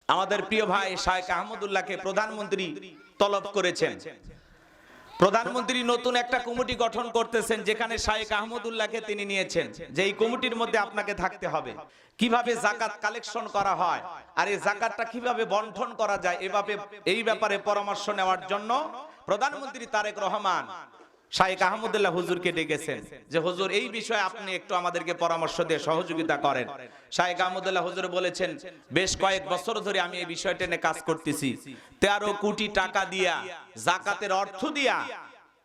আমাদের প্রিয় ভাই শায়েখ আহমদুল্লাহকে প্রধানমন্ত্রী তলব করেছেন। প্রধানমন্ত্রী নতুন একটা কমিটি গঠন করতেছেন, যেখানে শায়েখ আহমদুল্লাহকে তিনি নিয়েছেন, যে এই কমিটির মধ্যে আপনাকে থাকতে হবে। কিভাবে যাকাত কালেকশন করা হয় আর এই যাকাতটা কিভাবে বন্টন করা যায়, এই ব্যাপারে পরামর্শ নেওয়ার জন্য প্রধানমন্ত্রী তারেক রহমান শায়েখ আহমদুল্লাহ হুজুরকে ডেকেছেন, যে হুজুর এই বিষয়ে আপনি একটু আমাদেরকে পরামর্শ দিয়ে সহযোগিতা করেন। শায়েখ আহমদুল্লাহ হুজুর বলেছেন, বেশ কয়েক বছর ধরে আমি এই বিষয়টা নিয়ে কাজ করতেছি। 13 কোটি টাকা দিয়া, যাকাতের অর্থ দিয়া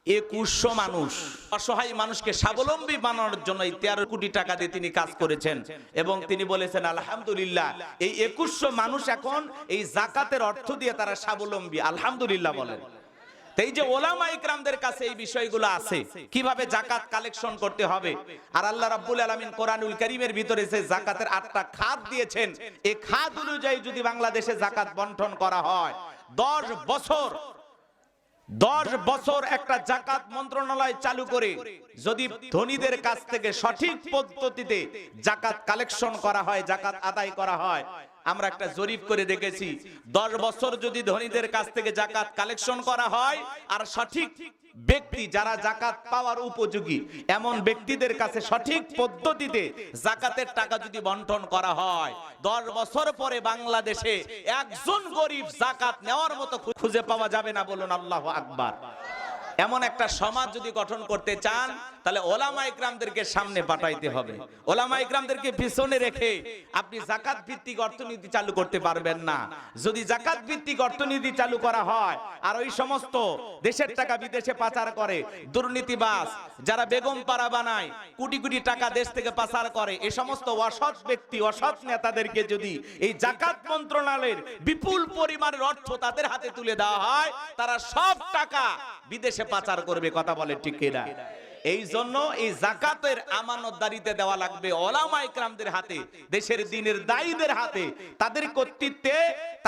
2100 মানুষ, অসহায় মানুষকে স্বাবলম্বী বানানোর জন্য এই 13 কোটি টাকা দিয়ে তিনি কাজ করেছেন। এবং তিনি বলেছেন আলহামদুলিল্লাহ, এই 2100 মানুষ এখন এই যাকাতের অর্থ দিয়ে তারা স্বাবলম্বী। আলহামদুলিল্লাহ বলেন। এই যে ওলামা ইকরামদের কাছে এই বিষয়গুলো আছে, কিভাবে যাকাত কালেকশন করতে হবে। আর আল্লাহ রাব্বুল আলামিন কোরআনুল কারীমের ভিতরে যে যাকাতের 8টা খাত দিয়েছেন, এই খাত অনুযায়ী যদি বাংলাদেশে যাকাত বন্টন করা হয়, 10 বছর একটা যাকাত মন্ত্রণালয় চালু করে যদি ধনীদের কাছ থেকে সঠিক পদ্ধতিতে যাকাত কালেকশন করা হয়, যাকাত আদায় করা হয়, আমরা একটা জরিপ করে দেখেছি, 10 বছর যদি ধনীদের কাছ থেকে যাকাত কালেকশন করা হয় আর সঠিক ব্যক্তি যারা যাকাত পাওয়ার উপযোগী এমন ব্যক্তিদের কাছে সঠিক পদ্ধতিতে যাকাতের টাকা যদি বন্টন করা হয়, 10 বছর পরে বাংলাদেশে একজন গরিব যাকাত নেওয়ার মতো খুঁজে পাওয়া যাবে না। বলুন আল্লাহু আকবার। এমন একটা সমাজ যদি গঠন করতে চান, তাহলে ওলামা ইকরামদেরকে সামনে পাঠাইতে হবে। ওলামা ইকরামদেরকে পিছনে রেখে আপনি যাকাত ভিত্তিক অর্থনীতি চালু করতে পারবেন না। যদি যাকাত ভিত্তিক অর্থনীতি চালু করা হয় আর ওই সমস্ত দেশের টাকা বিদেশে পাচার করে দুর্নীতিবাজ, যারা বেগম পাড়া বানায়, কোটি কোটি টাকা দেশ থেকে পাচার করে, এই সমস্ত অসৎ ব্যক্তি, অসৎ নেতাদেরকে যদি এই যাকাত মন্ত্রণালয়ের বিপুল পরিমাণের অর্থ তাদের হাতে তুলে দেওয়া হয়, তারা সব টাকা বিদেশে পাচার করবে। কথা বলে ঠিক কিনা? এই জন্য এই যাকাতের আমানতদারিতে দেওয়া লাগবে ওলামা ইকরামদের হাতে, দেশের দ্বীনের দায়ীদের হাতে। তাদের কর্তৃত্বে,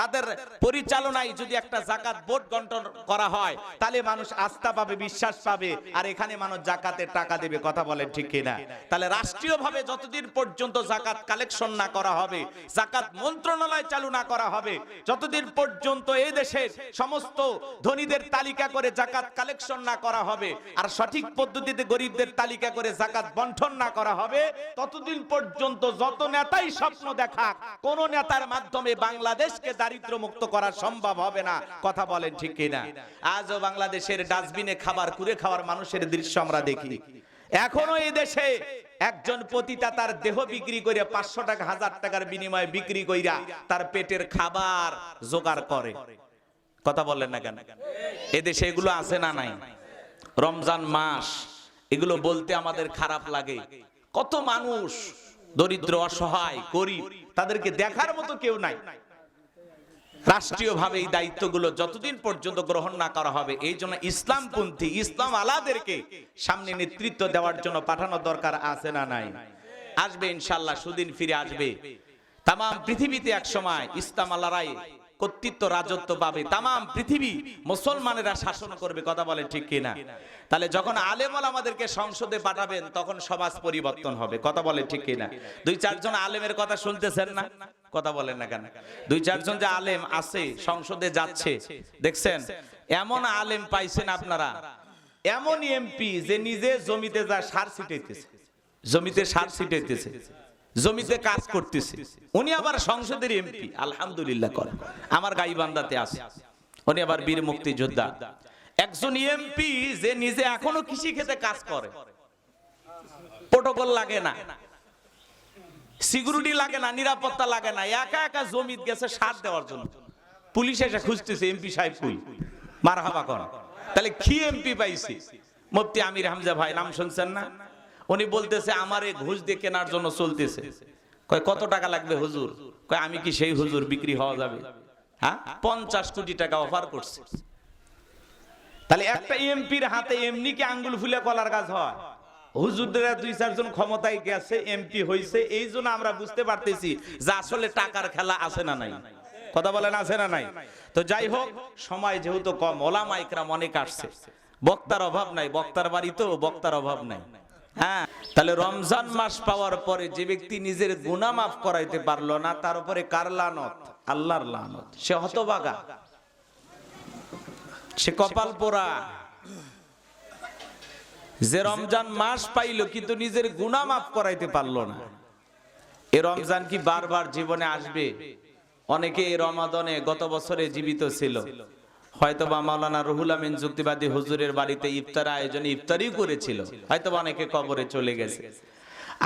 তাদের পরিচালনায় যদি একটা যাকাত বোর্ড গঠন করা হয়, তাহলে মানুষ আস্থা পাবে, বিশ্বাস পাবে, আর এখানে মানুষ যাকাতের টাকা দেবে। কথা বলেন ঠিক কিনা? তাহলে রাষ্ট্রীয়ভাবে যতদিন পর্যন্ত যাকাত কালেকশন না করা হবে, যাকাত মন্ত্রণালয় চালু না করা হবে, যতদিন পর্যন্ত এই দেশের সমস্ত ধনীদের তালিকা করে যাকাত কালেকশন না করা হবে আর সঠিক পদ্ধতিতে গরিবদের তালিকা করে যাকাত বন্টন না করা হবে, ততদিন পর্যন্ত যত নেতাই স্বপ্ন দেখা, কোন নেতার মাধ্যমে বাংলাদেশকে দারিদ্র মুক্ত করা সম্ভব হবে না। কথা বলেন ঠিক কিনা? আজও বাংলাদেশের ডাস্টবিনে খাবার কুড়ে খাওয়ার মানুষের দৃশ্য আমরা দেখি। এখনো এই দেশে একজন পতিতা তার দেহ বিক্রি করে 500 টাকা 1000 টাকার বিনিময়ে বিক্রি কইরা তার পেটের খাবার জোগাড় করে। কথা বলেন না কেন? এদেশে এগুলো আছে না নাই? রমজান মাস, এগুলো বলতে আমাদের খারাপ লাগে। কত মানুষ দরিদ্র, অসহায়, গরিব, তাদেরকে দেখার মতো কেউ নাই। রাষ্ট্রীয়ভাবে এই দায়িত্বগুলো যতদিন পর্যন্ত গ্রহণ না করা হবে, এই জন্য ইসলামপন্থী, ইসলাম আলাদেরকে সামনে নেতৃত্ব দেওয়ার জন্য পাঠানো দরকার আছে না নাই? আসবে ইনশাআল্লাহ, সুদিন ফিরে আসবে। তাম পৃথিবীতে এক সময় ইসলাম আলারাই কর্তৃত্ব, রাজত্ব পাবে, তাম পৃথিবী মুসলমানেরা শাসন করবে। কথা বলে ঠিক কিনা? তাহলে যখন আলেম ওলামাদেরকে সংসদে পাঠাবেন, তখন সমাজ পরিবর্তন হবে। কথা বলে ঠিক কিনা? 2-4 জন আলেমের কথা শুনতেছেন না? কথা বলেন না কেন? 2-4 জন যে আলেম আছে সংসদে যাচ্ছে, দেখছেন? এমন আলেম পাইছেন আপনারা, এমন এমপি যে নিজে জমিতে যা সার ছিটাইতেছে, জমিতে সার ছিটাইতেছে, জমিতে কাজ করতেছে, উনি আবার সংসদের এমপি। আলহামদুলিল্লাহ করে। আমার গাইবান্ধাতে আছে, উনি আবার বীর মুক্তিযোদ্ধা। একজন এমপি যে নিজে এখনো কৃষি ক্ষেতে কাজ করে, প্রটোকল লাগে না, সিকিউরিটি লাগে না, নিরাপত্তা লাগে না, একা একা জমিতে গেছে সার দেওয়ার জন্য। পুলিশ এসে খুঁজতেছে এমপি সাহেব কই, মারহাবা কর। তাহলে কি এমপি পাইছি? মুফতি আমির হামজা ভাই, নাম শুনছেন না? উনি বলতেছে আমারে ঘুষ দিয়ে কেনার জন্য চলতেছে। কয় কত টাকা লাগবে হুজুর? কয় আমি কি সেই হুজুর, বিক্রি হওয়া যাবে? হ্যাঁ, 50 কোটি টাকা অফার করছে। তাহলে একটা এমপির হাতে এমনি কি আঙ্গুল ফুলে কলার গাছ হয়? হুজুররা 2-4 জন ক্ষমতায় গেছে, এমপি হইছে, এই জন্য আমরা বুঝতে পারতেছি যে আসলে টাকার খেলা আছে না নাই। কথা বলেন আছে না নাই? তো যাই হোক, সময় যেহেতু কম, ওলামা ইকরাম অনেক আসছে, বক্তার অভাব নাই, বক্তার বাড়ি তো বক্তার অভাব নাই। হ্যাঁ, তাহলে রমজান মাস পাওয়ার পরে যে ব্যক্তি নিজের গুনাহ মাফ করাইতে পারলো না, তার উপরে কার লানত? আল্লাহর লানত। সে হতভাগা, সে কপাল পোড়া, যে রমজান মাস পাইল কিন্তু নিজের গুনাহ মাফ করাইতে পারলো না। এই রমজান কি বারবার জীবনে আসবে? অনেকে এই রমাদানে গত বছরে জীবিত ছিল, হয়তোবা মাওলানা রুহুল আমিন যুক্তিবাদী হুজুরের বাড়িতে ইফতার আয়োজনে ইফতারিও করেছিল, হয়তোবা অনেকে কবরে চলে গেছে।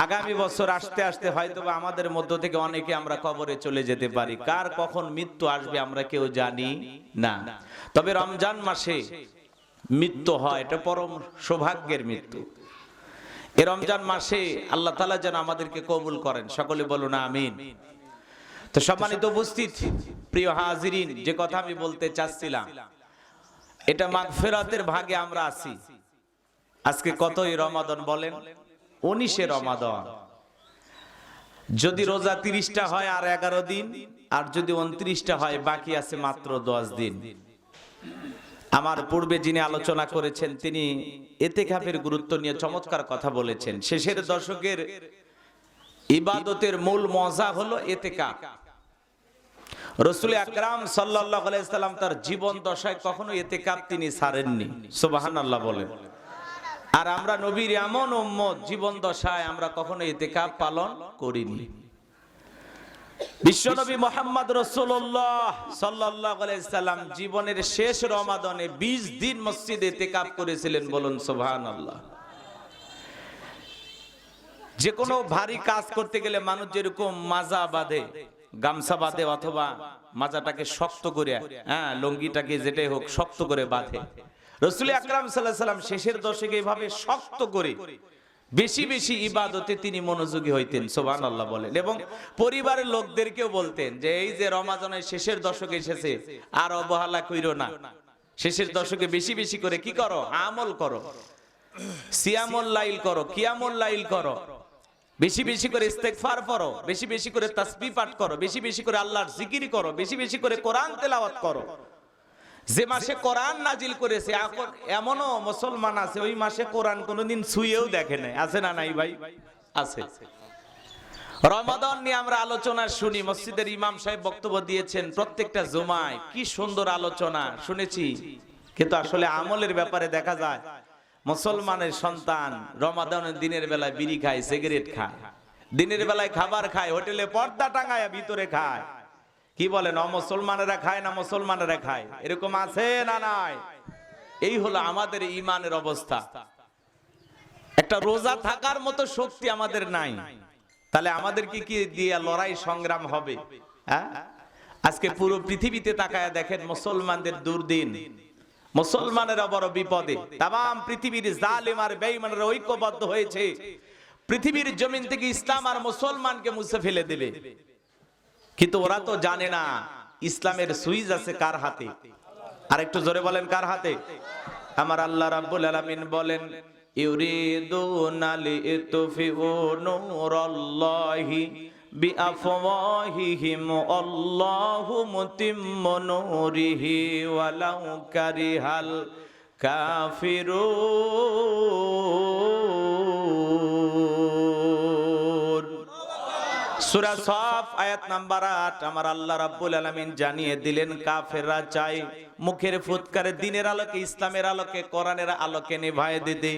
আগামী বছর আসতে আসতে হয়তোবা আমাদের মধ্য থেকে অনেকে আমরা কবরে চলে যেতে পারি। কার কখন মৃত্যু আসবে আমরা কেউ জানি না। তবে রমজান মাসে মৃত্যু হয়, এটা পরম সৌভাগ্যের মৃত্যু। এই রমজান মাসে আল্লাহ তাআলা যেন আমাদেরকে কবুল করেন, সকলে বলুন আমিন। তো সম্মানিত উপস্থিত প্রিয় হাজিরিন, যে কথা আমি বলতে চাচ্ছিলাম, এটা মাগফিরাতের ভাগে আমরা আছি। আজকে কতই রমাদান বলেন? 19 রমাদান। যদি রোজা 30টা হয় আর 11 দিন, আর যদি 29টা হয় বাকি আছে মাত্র 10 দিন। আমার পূর্বে যিনি আলোচনা করেছেন তিনি ইতিকাফের গুরুত্ব নিয়ে চমৎকার কথা বলেছেন। শেষের দশকের ইবাদতের মূল মজা হলো ইতিকাফ। রাসূল আকরাম সাল্লাল্লাহু আলাইহি সাল্লাম তার জীবন দশায় কখনো ইতিকাফ তিনি ছাড়েননি, সুবহানাল্লাহ বলেন। আর আমরা নবীর এমন উম্মত, জীবন দশায় আমরা কখনো ইতিকাফ পালন করিনি। বিশ্বনবী মুহাম্মদ রাসূলুল্লাহ সাল্লাল্লাহু আলাইহি সাল্লাম জীবনের শেষ রমাদানে 20 দিন মসজিদে ইতিকাফ করেছিলেন, বলুন সুবহানাল্লাহ। যে কোনো ভারী কাজ করতে গেলে মানুষ যেরকম মাজা বাঁধে, গামছা বাঁধে, অথবা মাজাটাকে শক্ত করে, লুঙ্গিটাকে যেটাই হোক শক্ত করে বাঁধে, রাসূল আকরাম সাল্লাল্লাহু আলাইহি সাল্লাম শেষের দশকে এভাবে শক্ত করে বেশি বেশি ইবাদতে তিনি মনোযোগী হইতেন, সুবহানাল্লাহ বলেন। এবং পরিবারের লোকদেরকেও বলতেন যে এই যে রমাদানের শেষের দশকে এসেছে, আর অবহেলা কইরো না, শেষের দশকে বেশি বেশি করে কি করো? আমল করো, সিয়ামুল লাইল করো, কিয়ামুল লাইল করো, বেশি বেশি করে ইস্তেগফার করো, বেশি বেশি করে তাসবিহ পাঠ করো, বেশি বেশি করে আল্লাহর জিকির করো, বেশি বেশি করে কোরআন তেলাওয়াত করো। যে মাসে কোরআন নাজিল করেছে এমনও মুসলমান আছে ওই মাসে কোরআন কোনোদিন ছুঁয়েও দেখে নাই, আছে না নাই ভাই? আছে। রমাদান নিয়ে আমরা আলোচনা শুনি, মসজিদের ইমাম সাহেব বক্তব্য দিয়েছেন প্রত্যেকটা জুমায়, কি সুন্দর আলোচনা শুনেছি। কিন্তু আসলে আমলের ব্যাপারে দেখা যায় মুসলমানের সন্তান রমাদানের দিনের বেলায় বিড়ি খায়, সিগারেট খায়, দিনের বেলায় খাবার খায়, হোটেলে পর্দা টাঙায় ভিতরে খায়। কি বলেন, মুসলমানেরা খায় না মুসলমানেরা খায়? এরকম আছে না নাই? এই হলো আমাদের ঈমানের অবস্থা। একটা রোজা থাকার মতো শক্তি আমাদের নাই, তাহলে আমাদের কি কি দিয়ে লড়াই সংগ্রাম হবে? আজকে পুরো পৃথিবীতে তাকায় দেখেন মুসলমানদের দুর্দিন, মুসলমানেরা বড় বিপদে। তাম পৃথিবীর জালেম আর বেঈমানরা ঐক্যবদ্ধ হয়েছে পৃথিবীর জমিন থেকে ইসলাম আর মুসলমানকে মুছে ফেলে দেবে। কিন্তু ওরা তো জানে না ইসলামের সুইচ আছে কার হাতে। আর একটু জোরে বলেন, কার হাতে? আমার আল্লাহ রাব্বুল আলামিন বলেন, ইউরিদুনা লিতুফিউ নূরাল্লাহি বিআফওয়াহিহিম আল্লাহু মুতিম্মু নূরিহি ওয়ালাউ কারিহাল কাফিরুন। সূরা সফ আয়াত নাম্বার 8 আমার আল্লাহ রাব্বুল আলামিন জানিয়ে দিলেন কাফেররা চায় মুখের ফুৎকারে দিনের আলোকে, ইসলামের আলোকে, কোরআনের আলোকে নিভায়ে দিতে।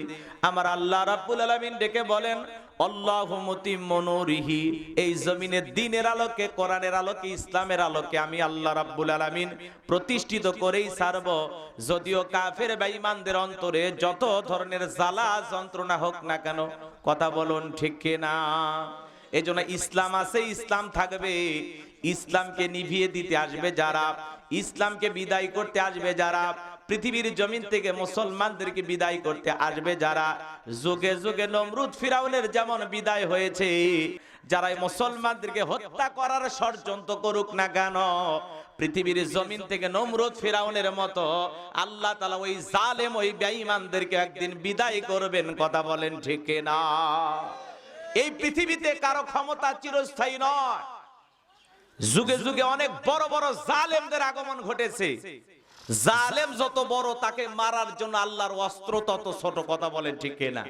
আমার আল্লাহ রাব্বুল আলামিন ডেকে বলেন আল্লাহু মুতিম্মু নূরিহি, এই জমিনের দিনের আলোকে, কোরআনের আলোকে, ইসলামের আলোকে আমি আল্লাহ রাব্বুল আলামিন প্রতিষ্ঠিত করেই ছাড়ব। যদিও কাফের বেঈমানদের অন্তরে যত ধরনের জ্বালা যন্ত্রণা হোক না কেন, কথা বলুন ঠিক কিনা? এজন্য ইসলাম আছে, ইসলাম থাকবে। ইসলামকে নিভিয়ে দিতে আসবে যারা, ইসলামকে বিদায় করতে আসবে যারা, পৃথিবীর জমিন থেকে মুসলমানদেরকে বিদায় করতে আসবে যারা, যুগে যুগে নমরুদ ফিরাউনের যেমন বিদায় হয়েছে, যারা মুসলমানদেরকে হত্যা করার ষড়যন্ত্র করুক না কেন, পৃথিবীর জমিন থেকে নমরুদ ফিরাউনের মতো আল্লাহ তাআলা ওই জালেম, ওই বেঈমানদেরকে একদিন বিদায় করবেন। কথা বলেন ঠিক কিনা? এই পৃথিবীতে কারো ক্ষমতা চিরস্থায়ী নয়। যুগে যুগে অনেক বড় বড় জালেমদের আগমন ঘটেছে। জালেম যত বড়, তাকে মারার জন্য আল্লাহর অস্ত্র তত ছোট। কথা বলেন ঠিক কিনা?